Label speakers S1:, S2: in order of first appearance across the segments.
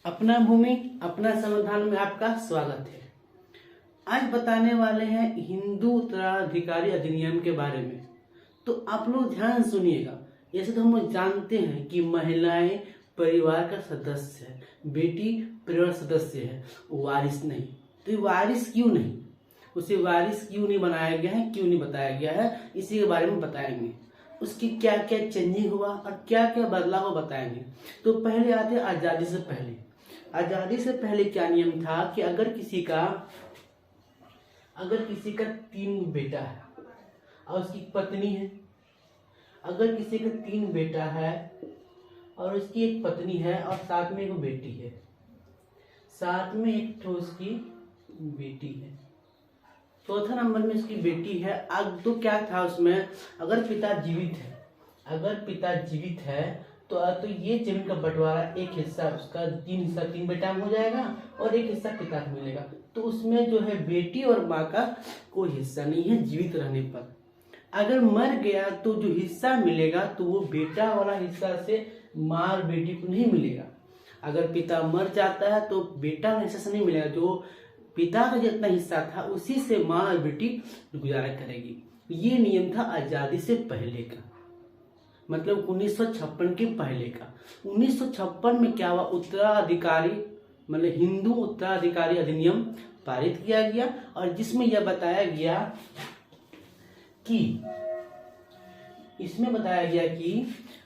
S1: अपना भूमि अपना संविधान में आपका स्वागत है। आज बताने वाले हैं हिंदू उत्तराधिकारी अधिनियम के बारे में। तो आप लोग ध्यान सुनिएगा। जैसे तो हम लोग जानते हैं कि महिलाएं परिवार का सदस्य है, बेटी परिवार सदस्य है, वारिस नहीं। तो ये वारिस क्यों नहीं, उसे वारिस क्यों नहीं बनाया गया है, क्यों नहीं बताया गया है, इसी के बारे में बताएंगे। उसकी क्या क्या चेंजिंग हुआ और क्या क्या बदलाव बताएंगे। तो पहले आते हैं आजादी से पहले। आजादी से पहले क्या नियम था कि अगर किसी का 3 बेटा है और उसकी पत्नी है, अगर किसी का 3 बेटा है और उसकी एक पत्नी है और साथ में एक बेटी है, साथ में एक तो उसकी बेटी है, चौथा नंबर में उसकी बेटी है। अब तो क्या था उसमें, अगर पिता जीवित है तो ये जमीन का बंटवारा एक हिस्सा उसका 3 हिस्सा 3 बेटा में हो जाएगा और एक हिस्सा पिता को मिलेगा। तो उसमें जो है बेटी और माँ का कोई हिस्सा नहीं है जीवित रहने पर। अगर मर गया तो जो हिस्सा मिलेगा तो वो बेटा वाला हिस्सा से माँ और बेटी को नहीं मिलेगा। अगर पिता मर जाता है तो बेटा वाला हिस्सा से नहीं मिलेगा, जो पिता का जितना हिस्सा था उसी से माँ और बेटी गुजारा करेगी। ये नियम था आजादी से पहले का, मतलब 1956 के पहले का। 1956 में क्या हुआ, उत्तराधिकारी मतलब हिंदू उत्तराधिकारी अधिनियम पारित किया गया और जिसमें यह बताया गया कि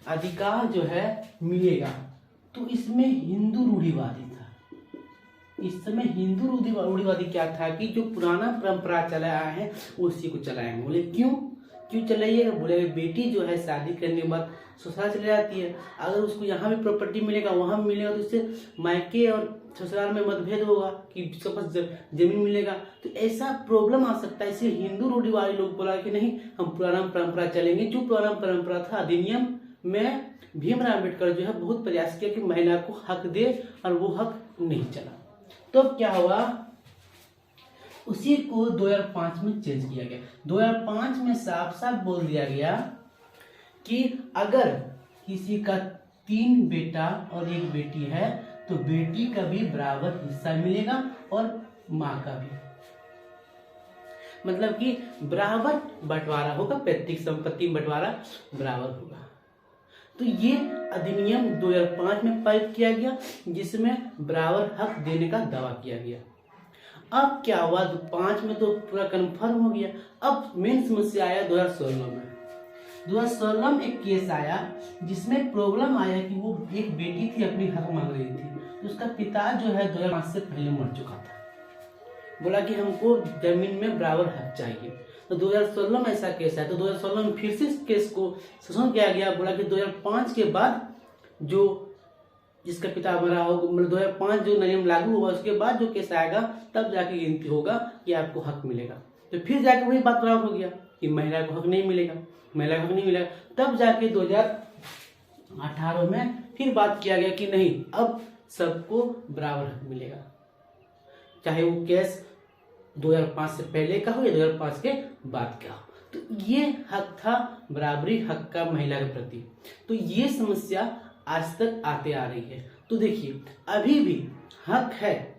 S1: अधिकार जो है मिलेगा। तो इसमें हिंदू रूढ़िवादी था। इस समय हिंदू रूढ़िवादी क्या था कि जो पुराना परंपरा चला आया है उसी को चलाएंगे। बोले क्यों चलाइएगा, बोले बेटी जो है शादी करने के बाद ससुराल चले जाती है, अगर उसको यहाँ भी प्रॉपर्टी मिलेगा वहां भी मिलेगा तो उससे मायके और ससुराल में मतभेद होगा कि उसके पास जमीन मिलेगा, तो ऐसा प्रॉब्लम आ सकता है। इसलिए हिंदू रूढ़िवादी लोग बोला कि नहीं, हम पुराना परंपरा चलेंगे। जो पुराना परंपरा था अधिनियम में भीमराव अम्बेडकर जो है बहुत प्रयास किया कि महिला को हक दे और वो हक नहीं चला। तो क्या हुआ, उसी को 2005 में चेंज किया गया। 2005 में साफ साफ बोल दिया गया कि अगर किसी का 3 बेटा और एक बेटी है तो बेटी का भी बराबर हिस्सा मिलेगा और माँ का भी, मतलब कि बराबर बंटवारा होगा, पैतृक संपत्ति बंटवारा बराबर होगा। तो ये अधिनियम 2005 में पारित किया गया जिसमें बराबर हक देने का दावा किया गया। अब क्या हुआ, 2005 में तो पूरा कंफर्म हो गया। अब मेन समस्या आया 2016 में। 2016 में एक केस आया जिसमें प्रॉब्लम आया कि वो एक बेटी थी, अपनी हक मांग रही थी, तो उसका पिता जो है 2005 से पहले मर चुका था। बोला कि हमको जमीन में बराबर हक चाहिए। तो 2016 में ऐसा केस आया, तो 2016 में फिर से इस केस को सस्पेंड किया गया। बोला कि 2005 के बाद जो जिसका पिता मरा हो, मतलब 2005 जो नियम लागू हुआ उसके बाद जो केस आएगा तब जाके गिनती होगा कि आपको हक मिलेगा। तो फिर जाके वही बात बराबर हो गया कि महिला को हक नहीं मिलेगा, तब जाके 2018 में फिर बात किया गया कि नहीं, अब सबको बराबर हक मिलेगा, चाहे वो केस 2005 से पहले का हो या 2005 के बाद का हो। तो ये हक था बराबरी हक का महिला के प्रति। तो ये समस्या आज तक आते आ रही है। तो देखिए अभी भी हक है,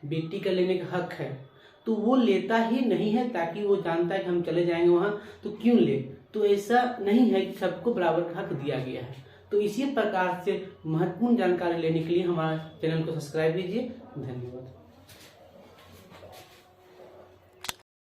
S1: बेटी का लेने का हक है, तो वो लेता ही नहीं है, ताकि वो जानता है कि हम चले जाएंगे वहां तो क्यों ले। तो ऐसा नहीं है कि सबको बराबर हक दिया गया है। तो इसी प्रकार से महत्वपूर्ण जानकारी लेने के लिए हमारे चैनल को सब्सक्राइब कीजिए। धन्यवाद।